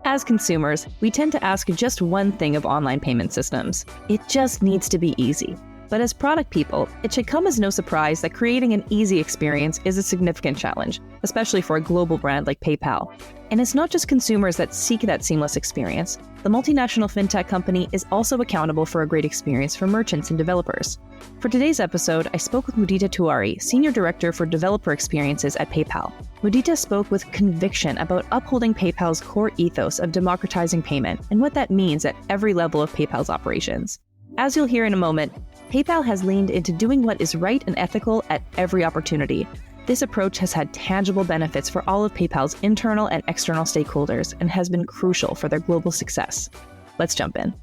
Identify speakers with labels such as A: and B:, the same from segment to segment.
A: As consumers, we tend to ask just one thing of online payment systems. It just needs to be easy. But as product people, it should come as no surprise that creating an easy experience is a significant challenge, especially for a global brand like PayPal. And it's not just consumers that seek that seamless experience. The multinational fintech company is also accountable for a great experience for merchants and developers. For today's episode, I spoke with Mudita Tiwari, Senior Director for Developer Experiences at PayPal. Mudita spoke with conviction about upholding PayPal's core ethos of democratizing payment and what that means at every level of PayPal's operations. As you'll hear in a moment, PayPal has leaned into doing what is right and ethical at every opportunity. This approach has had tangible benefits for all of PayPal's internal and external stakeholders and has been crucial for their global success. Let's jump in.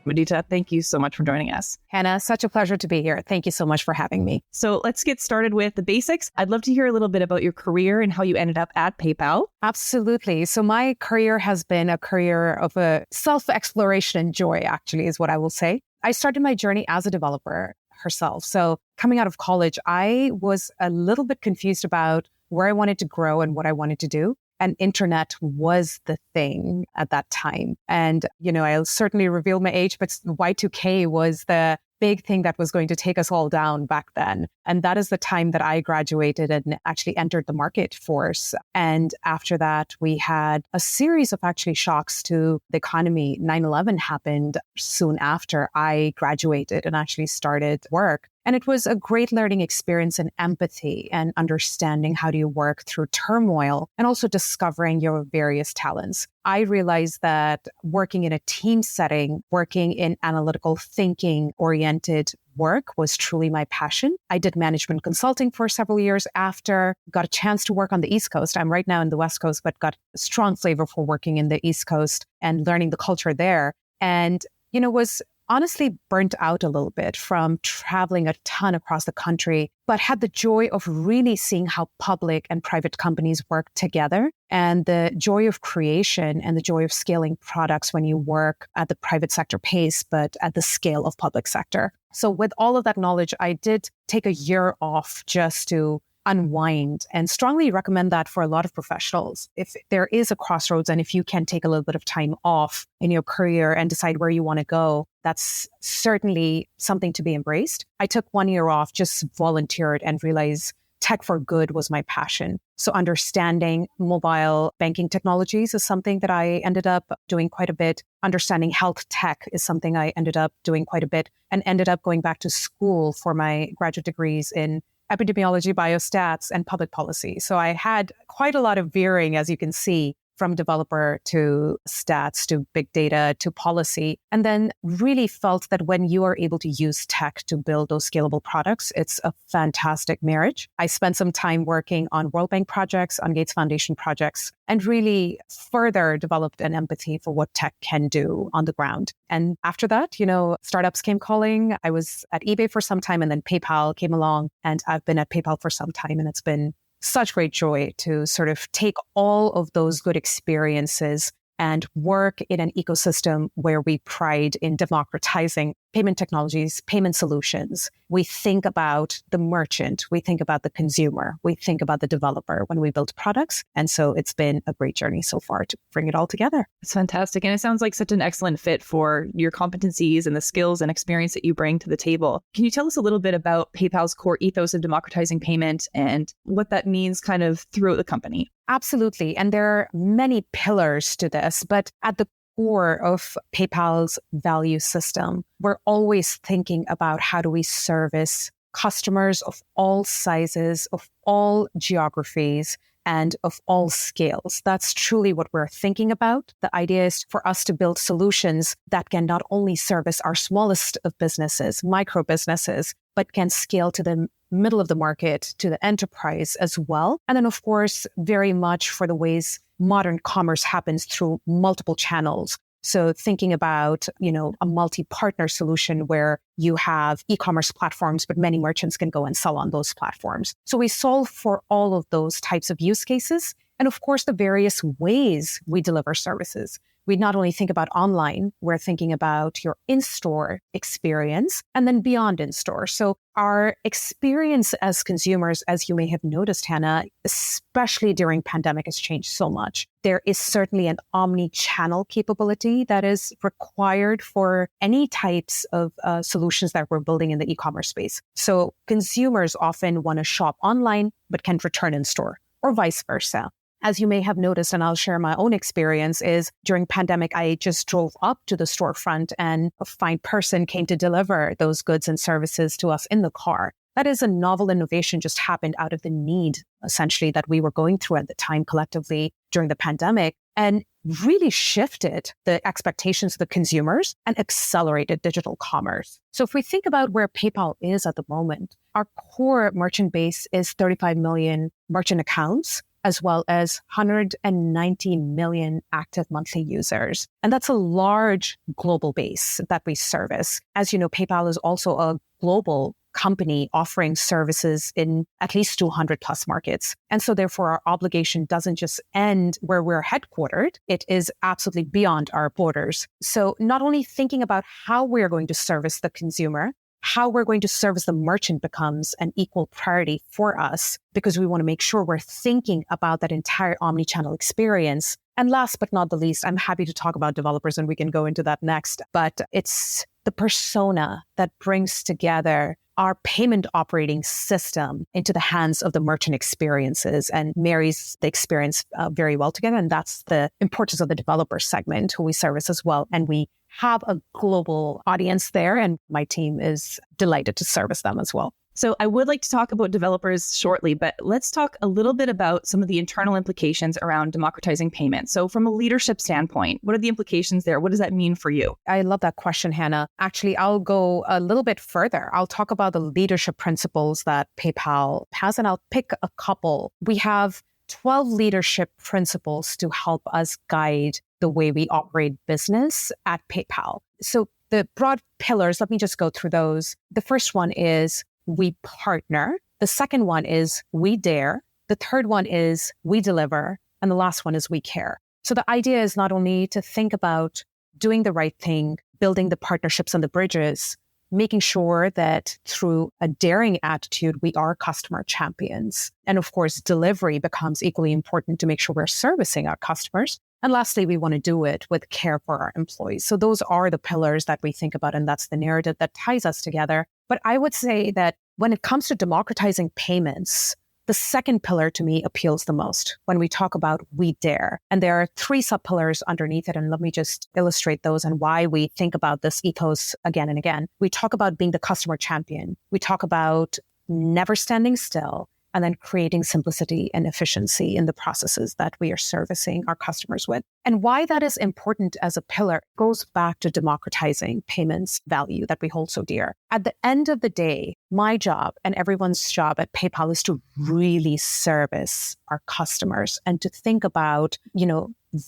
A: Mudita, thank you so much for joining us.
B: Hannah, such a pleasure to be here. Thank you so much for having me.
A: So let's get started with the basics. I'd love to hear a little bit about your career and how you ended up at PayPal.
B: Absolutely. So my career has been a career of a self-exploration and joy, actually, is what I will say. I started my journey as a developer herself. So coming out of college, I was a little bit confused about where I wanted to grow and what I wanted to do. And internet was the thing at that time. And, I'll certainly reveal my age, but Y2K was the big thing that was going to take us all down back then. And that is the time that I graduated and actually entered the market force. And after that, we had a series of actually shocks to the economy. 9/11 happened soon after I graduated and actually started work. And it was a great learning experience in empathy and understanding how do you work through turmoil and also discovering your various talents. I realized that working in a team setting, working in analytical thinking oriented work was truly my passion. I did management consulting for several years after, got a chance to work on the East Coast. I'm right now in the West Coast, but got a strong flavor for working in the East Coast and learning the culture there. And, was honestly burnt out a little bit from traveling a ton across the country, but had the joy of really seeing how public and private companies work together and the joy of creation and the joy of scaling products when you work at the private sector pace, but at the scale of public sector. So with all of that knowledge, I did take a year off just to unwind and strongly recommend that for a lot of professionals. If there is a crossroads and if you can take a little bit of time off in your career and decide where you want to go, that's certainly something to be embraced. I took 1 year off, just volunteered and realized tech for good was my passion. So understanding mobile banking technologies is something that I ended up doing quite a bit. Understanding health tech is something I ended up doing quite a bit and ended up going back to school for my graduate degrees in epidemiology, biostats, and public policy. So I had quite a lot of veering, as you can see, from developer to stats to big data to policy, and then really felt that when you are able to use tech to build those scalable products, it's a fantastic marriage. I spent some time working on World Bank projects, on Gates Foundation projects, and really further developed an empathy for what tech can do on the ground. And after that, startups came calling. I was at eBay for some time and then PayPal came along, and I've been at PayPal for some time, and it's been such great joy to sort of take all of those good experiences and work in an ecosystem where we pride in democratizing payment technologies, payment solutions. We think about the merchant, we think about the consumer, we think about the developer when we build products. And so it's been a great journey so far to bring it all together.
A: It's fantastic. And it sounds like such an excellent fit for your competencies and the skills and experience that you bring to the table. Can you tell us a little bit about PayPal's core ethos of democratizing payment and what that means kind of throughout the company?
B: Absolutely. And there are many pillars to this, but at the core of PayPal's value system, we're always thinking about how do we service customers of all sizes, of all geographies, and of all scales. That's truly what we're thinking about. The idea is for us to build solutions that can not only service our smallest of businesses, micro businesses, but can scale to the middle of the market, to the enterprise as well. And then, of course, very much for the ways modern commerce happens through multiple channels. So thinking about, a multi-partner solution where you have e-commerce platforms, but many merchants can go and sell on those platforms. So we solve for all of those types of use cases And of course, the various ways we deliver services. We not only think about online, we're thinking about your in-store experience and then beyond in-store. So our experience as consumers, as you may have noticed, Hannah, especially during pandemic, has changed so much. There is certainly an omni-channel capability that is required for any types of solutions that we're building in the e-commerce space. So consumers often want to shop online, but can return in store or vice versa. As you may have noticed, and I'll share my own experience, is during pandemic, I just drove up to the storefront and a fine person came to deliver those goods and services to us in the car. That is a novel innovation just happened out of the need, essentially, that we were going through at the time collectively during the pandemic and really shifted the expectations of the consumers and accelerated digital commerce. So if we think about where PayPal is at the moment, our core merchant base is 35 million merchant accounts, as well as 190 million active monthly users. And that's a large global base that we service. As you know, PayPal is also a global company offering services in at least 200 plus markets. And so therefore, our obligation doesn't just end where we're headquartered. It is absolutely beyond our borders. So not only thinking about how we're going to service the consumer, how we're going to service the merchant becomes an equal priority for us because we want to make sure we're thinking about that entire omnichannel experience. And last but not the least, I'm happy to talk about developers and we can go into that next, but it's the persona that brings together our payment operating system into the hands of the merchant experiences and marries the experience very well together. And that's the importance of the developer segment who we service as well. And we have a global audience there, and my team is delighted to service them as well.
A: So I would like to talk about developers shortly, but let's talk a little bit about some of the internal implications around democratizing payments. So from a leadership standpoint, what are the implications there? What does that mean for you?
B: I love that question, Hannah. Actually, I'll go a little bit further. I'll talk about the leadership principles that PayPal has, and I'll pick a couple. We have 12 leadership principles to help us guide the way we operate business at PayPal. So the broad pillars, let me just go through those. The first one is we partner. The second one is we dare. The third one is we deliver. And the last one is we care. So the idea is not only to think about doing the right thing, building the partnerships and the bridges, making sure that through a daring attitude, we are customer champions. And of course, delivery becomes equally important to make sure we're servicing our customers. And lastly, we want to do it with care for our employees. So those are the pillars that we think about, and that's the narrative that ties us together. But I would say that when it comes to democratizing payments, the second pillar to me appeals the most when we talk about we dare. And there are three sub-pillars underneath it. And let me just illustrate those and why we think about this ethos again and again. We talk about being the customer champion. We talk about never standing still, and then creating simplicity and efficiency in the processes that we are servicing our customers with. And why that is important as a pillar goes back to democratizing payments value that we hold so dear. At the end of the day, my job and everyone's job at PayPal is to really service our customers and to think about,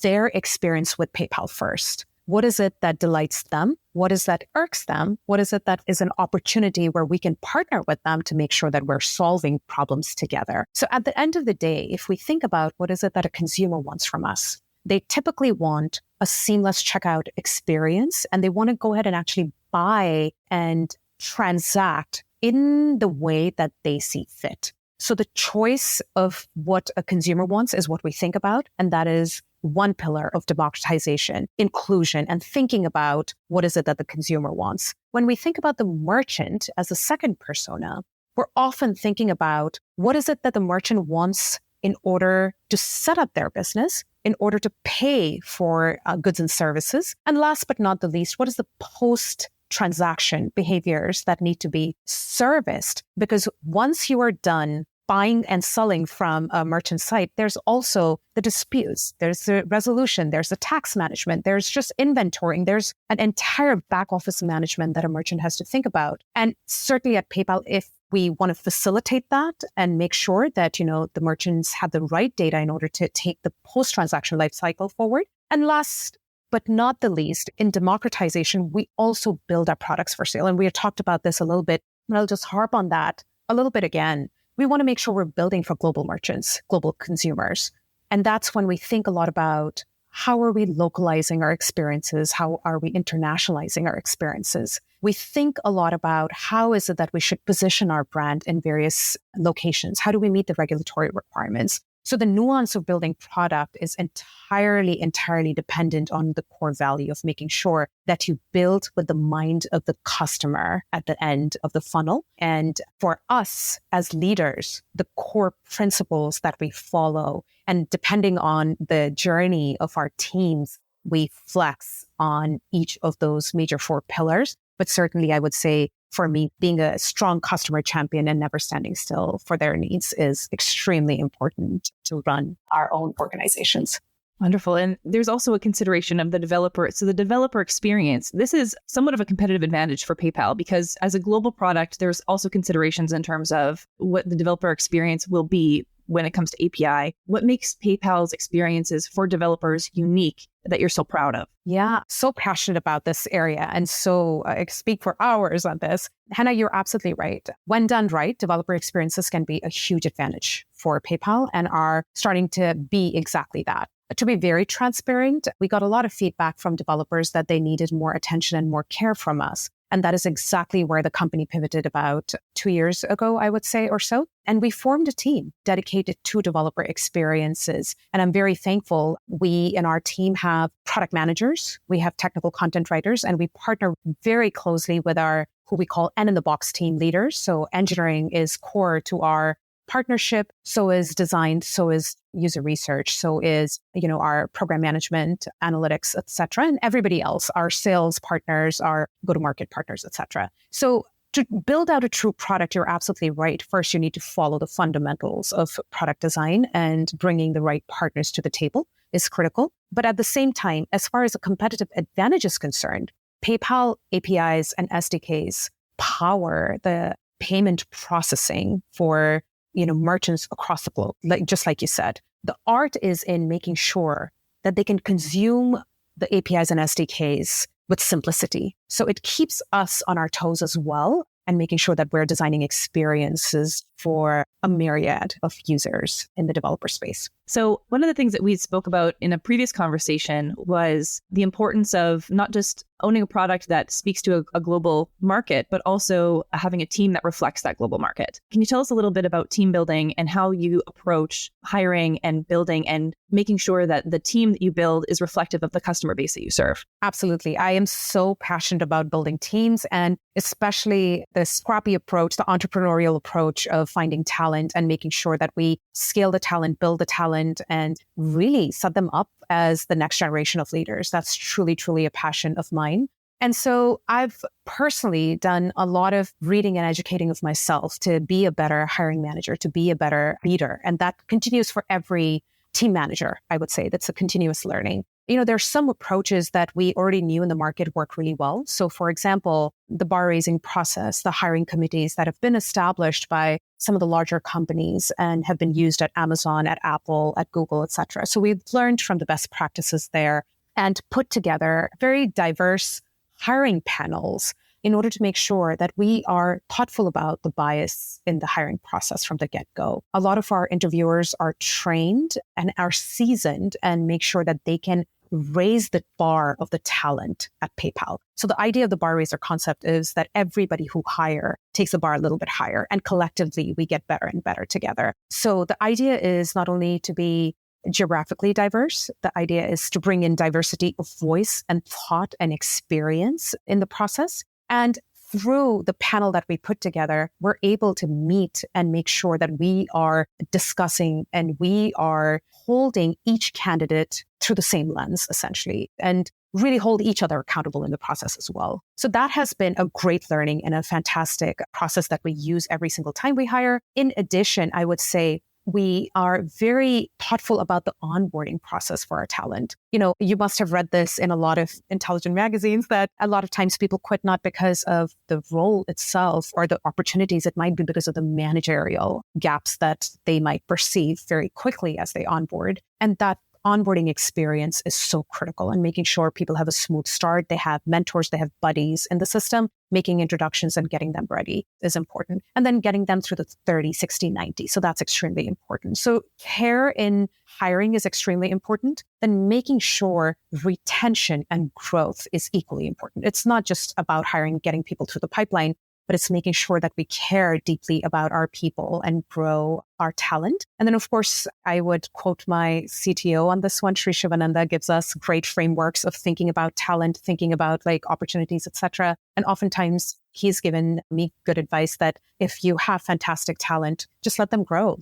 B: their experience with PayPal first. What is it that delights them? What is that irks them? What is it that is an opportunity where we can partner with them to make sure that we're solving problems together? So at the end of the day, if we think about what is it that a consumer wants from us, they typically want a seamless checkout experience, and they want to go ahead and actually buy and transact in the way that they see fit. So the choice of what a consumer wants is what we think about, and that is one pillar of democratization, inclusion, and thinking about what is it that the consumer wants. When we think about the merchant as a second persona, we're often thinking about what is it that the merchant wants in order to set up their business, in order to pay for goods and services. And last but not the least, what is the post-transaction behaviors that need to be serviced? Because once you are done buying and selling from a merchant site, there's also the disputes, there's the resolution, there's the tax management, there's just inventorying, there's an entire back office management that a merchant has to think about. And certainly at PayPal, if we want to facilitate that and make sure that, the merchants have the right data in order to take the post-transaction life cycle forward. And last but not the least, in democratization, we also build our products for sale. And we had talked about this a little bit, and I'll just harp on that a little bit again. We want to make sure we're building for global merchants, global consumers. And that's when we think a lot about how are we localizing our experiences? How are we internationalizing our experiences? We think a lot about how is it that we should position our brand in various locations? How do we meet the regulatory requirements? So the nuance of building product is entirely dependent on the core value of making sure that you build with the mind of the customer at the end of the funnel. And for us as leaders, the core principles that we follow, and depending on the journey of our teams, we flex on each of those major 4 pillars. But certainly I would say for me, being a strong customer champion and never standing still for their needs is extremely important to run our own organizations.
A: Wonderful. And there's also a consideration of the developer. So the developer experience, this is somewhat of a competitive advantage for PayPal because as a global product, there's also considerations in terms of what the developer experience will be when it comes to API. What makes PayPal's experiences for developers unique that you're so proud of?
B: Yeah, so passionate about this area. And so I speak for hours on this. Hannah, you're absolutely right. When done right, developer experiences can be a huge advantage for PayPal and are starting to be exactly that. To be very transparent, we got a lot of feedback from developers that they needed more attention and more care from us. And that is exactly where the company pivoted about 2 years ago, I would say, or so. And we formed a team dedicated to developer experiences. And I'm very thankful we in our team have product managers, we have technical content writers, and we partner very closely with our, who we call N-in-the-box team leaders. So engineering is core to our partnership, so is design, so is user research, so is, our program management, analytics, et cetera, and everybody else, our sales partners, our go-to-market partners, et cetera. So to build out a true product, you're absolutely right. First, you need to follow the fundamentals of product design, and bringing the right partners to the table is critical. But at the same time, as far as a competitive advantage is concerned, PayPal APIs and SDKs power the payment processing for merchants across the globe, just like you said. The art is in making sure that they can consume the APIs and SDKs with simplicity. So it keeps us on our toes as well, and making sure that we're designing experiences for a myriad of users in the developer space.
A: So one of the things that we spoke about in a previous conversation was the importance of not just owning a product that speaks to a global market, but also having a team that reflects that global market. Can you tell us a little bit about team building and how you approach hiring and building and making sure that the team that you build is reflective of the customer base that you serve?
B: Absolutely. I am so passionate about building teams, and especially the scrappy approach, the entrepreneurial approach of finding talent and making sure that we scale the talent, build the talent, and really set them up as the next generation of leaders. That's truly, truly a passion of mine. And so I've personally done a lot of reading and educating of myself to be a better hiring manager, to be a better leader. And that continues for every team manager, I would say. That's a continuous learning. There's some approaches that we already knew in the market work really well. So for example, the bar raising process, the hiring committees that have been established by some of the larger companies and have been used at Amazon, at Apple, at Google, et cetera. So we've learned from the best practices there and put together very diverse hiring panels in order to make sure that we are thoughtful about the bias in the hiring process from the get-go. A lot of our interviewers are trained and are seasoned and make sure that they can raise the bar of the talent at PayPal. So the idea of the bar raiser concept is that everybody who hire takes the bar a little bit higher, and collectively we get better and better together. So the idea is not only to be geographically diverse, the idea is to bring in diversity of voice and thought and experience in the process. And through the panel that we put together, we're able to meet and make sure that we are discussing and we are holding each candidate through the same lens, essentially, and really hold each other accountable in the process as well. So that has been a great learning and a fantastic process that we use every single time we hire. In addition, I would say we are very thoughtful about the onboarding process for our talent. You must have read this in a lot of intelligent magazines that a lot of times people quit not because of the role itself or the opportunities. It might be because of the managerial gaps that they might perceive very quickly as they onboard. And that onboarding experience is so critical, and making sure people have a smooth start. They have mentors, they have buddies in the system. Making introductions and getting them ready is important. And then getting them through the 30, 60, 90. So that's extremely important. So care in hiring is extremely important. Then making sure retention and growth is equally important. It's not just about hiring, getting people through the pipeline, but it's making sure that we care deeply about our people and grow our talent. And then, of course, I would quote my CTO on this one. Sri Shivananda gives us great frameworks of thinking about talent, thinking about like opportunities, etc. And oftentimes he's given me good advice that if you have fantastic talent, just let them grow.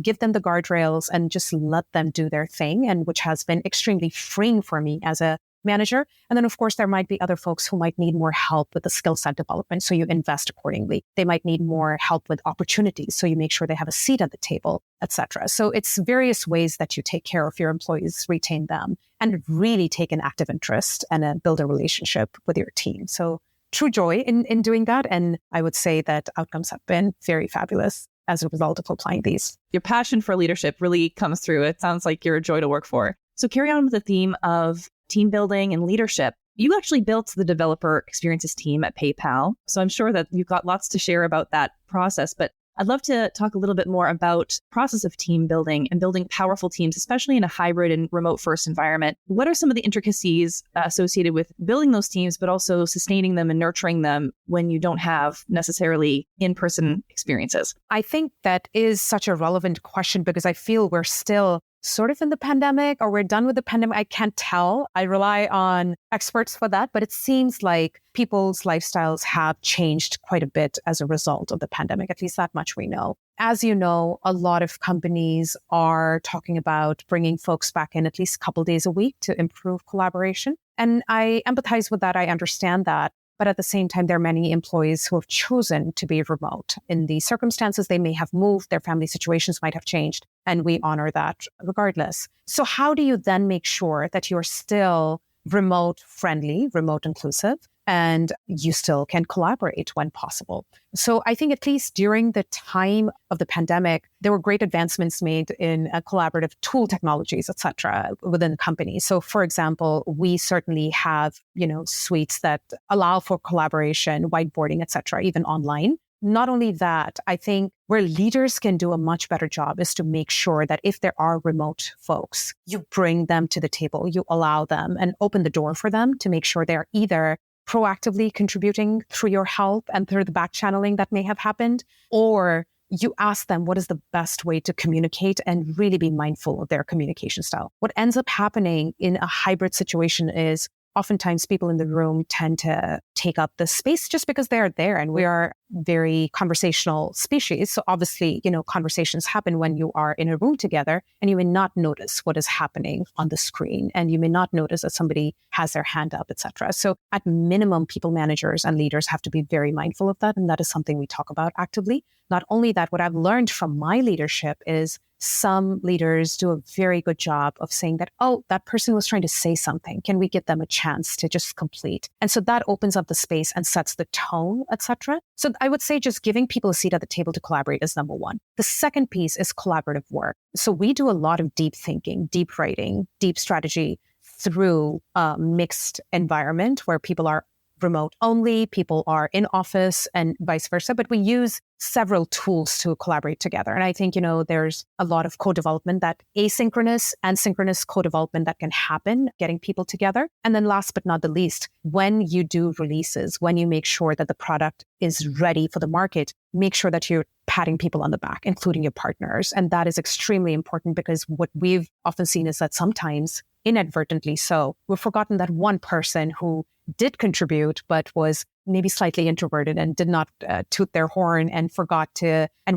B: Give them the guardrails and just let them do their thing. And which has been extremely freeing for me as a manager. And then, of course, there might be other folks who might need more help with the skill set development. So you invest accordingly. They might need more help with opportunities. So you make sure they have a seat at the table, etc. So it's various ways that you take care of your employees, retain them, and really take an active interest and build a relationship with your team. So true joy in doing that. And I would say that outcomes have been very fabulous as a result of applying these.
A: Your passion for leadership really comes through. It sounds like you're a joy to work for. So carry on with the theme of team building and leadership. You actually built the developer experiences team at PayPal. So I'm sure that you've got lots to share about that process, but I'd love to talk a little bit more about the process of team building and building powerful teams, especially in a hybrid and remote first environment. What are some of the intricacies associated with building those teams, but also sustaining them and nurturing them when you don't have necessarily in-person experiences?
B: I think that is such a relevant question because I feel we're still sort of in the pandemic, or we're done with the pandemic. I can't tell. I rely on experts for that, but it seems like people's lifestyles have changed quite a bit as a result of the pandemic. At least that much we know. As you know, a lot of companies are talking about bringing folks back in at least a couple days a week to improve collaboration. And I empathize with that. I understand that. But at the same time, there are many employees who have chosen to be remote. In these circumstances, they may have moved, their family situations might have changed, and we honor that regardless. So how do you then make sure that you're still remote friendly, remote inclusive, and you still can collaborate when possible? So I think at least during the time of the pandemic, there were great advancements made in collaborative tool technologies, et cetera, within the company. So for example, we certainly have, suites that allow for collaboration, whiteboarding, et cetera, even online. Not only that, I think where leaders can do a much better job is to make sure that if there are remote folks, you bring them to the table, you allow them and open the door for them to make sure they're either proactively contributing through your help and through the back channeling that may have happened, or you ask them what is the best way to communicate and really be mindful of their communication style. What ends up happening in a hybrid situation is oftentimes people in the room tend to take up the space just because they're there, and we are very conversational species. So obviously, conversations happen when you are in a room together, and you may not notice what is happening on the screen, and you may not notice that somebody has their hand up, etc. So at minimum, people managers and leaders have to be very mindful of that. And that is something we talk about actively. Not only that, what I've learned from my leadership is some leaders do a very good job of saying that, oh, that person was trying to say something. Can we give them a chance to just complete? And so that opens up the space and sets the tone, etc. So I would say just giving people a seat at the table to collaborate is number one. The second piece is collaborative work. So we do a lot of deep thinking, deep writing, deep strategy through a mixed environment where people are remote only, people are in office, and vice versa. But we use several tools to collaborate together. And I think, there's a lot of co-development, that asynchronous and synchronous co-development that can happen, getting people together. And then last but not the least, when you do releases, when you make sure that the product is ready for the market, make sure that you're patting people on the back, including your partners. And that is extremely important because what we've often seen is that sometimes, inadvertently so, we've forgotten that one person who did contribute, but was maybe slightly introverted and did not toot their horn and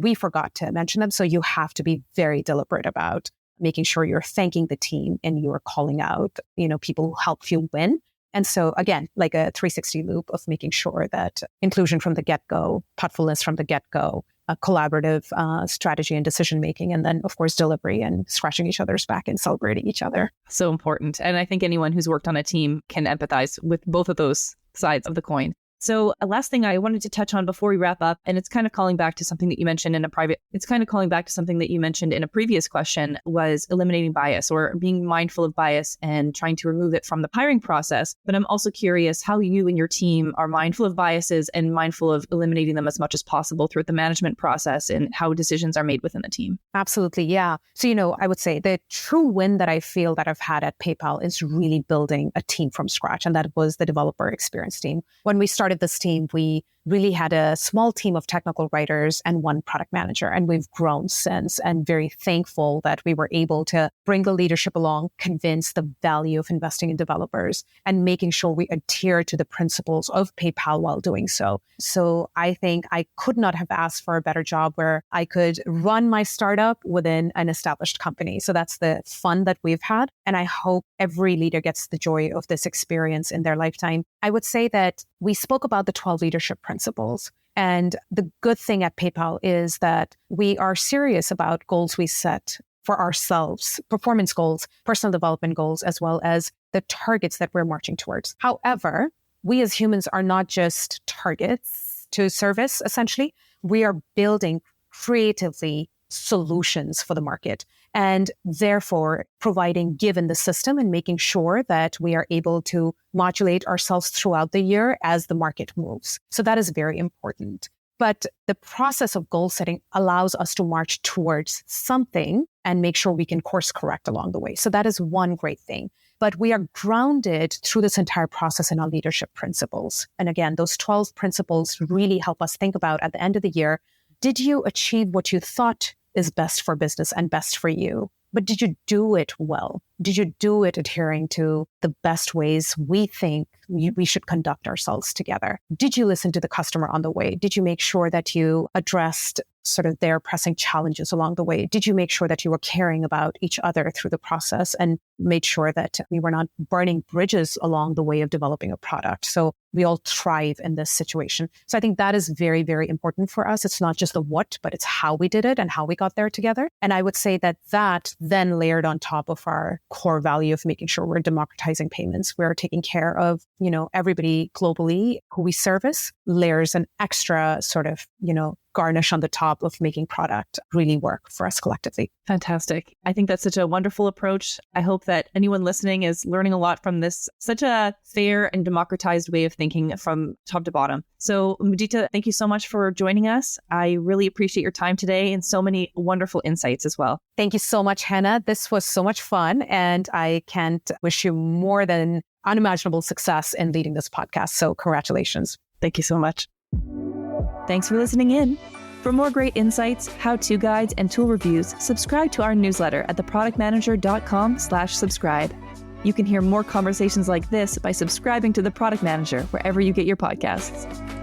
B: we forgot to mention them. So you have to be very deliberate about making sure you're thanking the team and you're calling out, people who help you win. And so again, like a 360 loop of making sure that inclusion from the get-go, thoughtfulness from the get-go, a collaborative strategy and decision-making, and then of course, delivery and scratching each other's back and celebrating each other.
A: So important. And I think anyone who's worked on a team can empathize with both of those sides of the coin. So last thing I wanted to touch on before we wrap up, and it's kind of calling back to something that you mentioned in a previous question, was eliminating bias or being mindful of bias and trying to remove it from the hiring process. But I'm also curious how you and your team are mindful of biases and mindful of eliminating them as much as possible throughout the management process and how decisions are made within the team.
B: Absolutely. Yeah. So, I would say the true win that I feel that I've had at PayPal is really building a team from scratch. And that was the developer experience team. When we started this team, we really had a small team of technical writers and one product manager. And we've grown since, and very thankful that we were able to bring the leadership along, convince the value of investing in developers, and making sure we adhere to the principles of PayPal while doing so. So I think I could not have asked for a better job where I could run my startup within an established company. So that's the fun that we've had. And I hope every leader gets the joy of this experience in their lifetime. I would say that we spoke about the 12 leadership principles. And the good thing at PayPal is that we are serious about goals we set for ourselves, performance goals, personal development goals, as well as the targets that we're marching towards. However, we as humans are not just targets to service, essentially. We are building creatively solutions for the market, and therefore providing given the system and making sure that we are able to modulate ourselves throughout the year as the market moves. So that is very important. But the process of goal setting allows us to march towards something and make sure we can course correct along the way. So that is one great thing. But we are grounded through this entire process in our leadership principles. And again, those 12 principles really help us think about at the end of the year, did you achieve what you thought is best for business and best for you? But did you do it well? Did you do it adhering to the best ways we think we should conduct ourselves together? Did you listen to the customer on the way? Did you make sure that you addressed sort of their pressing challenges along the way? Did you make sure that you were caring about each other through the process and made sure that we were not burning bridges along the way of developing a product? So we all thrive in this situation. So I think that is very, very important for us. It's not just the what, but it's how we did it and how we got there together. And I would say that then layered on top of our core value of making sure we're democratizing payments, we're taking care of, everybody globally who we service, layers an extra sort of, garnish on the top of making product really work for us collectively.
A: Fantastic. I think that's such a wonderful approach. I hope that anyone listening is learning a lot from this, such a fair and democratized way of thinking from top to bottom. So Mudita, thank you so much for joining us. I really appreciate your time today and so many wonderful insights as well.
B: Thank you so much, Hannah. This was so much fun, and I can't wish you more than unimaginable success in leading this podcast. So congratulations.
A: Thank you so much. Thanks for listening in. For more great insights, how-to guides, and tool reviews, subscribe to our newsletter at theproductmanager.com/subscribe. You can hear more conversations like this by subscribing to The Product Manager wherever you get your podcasts.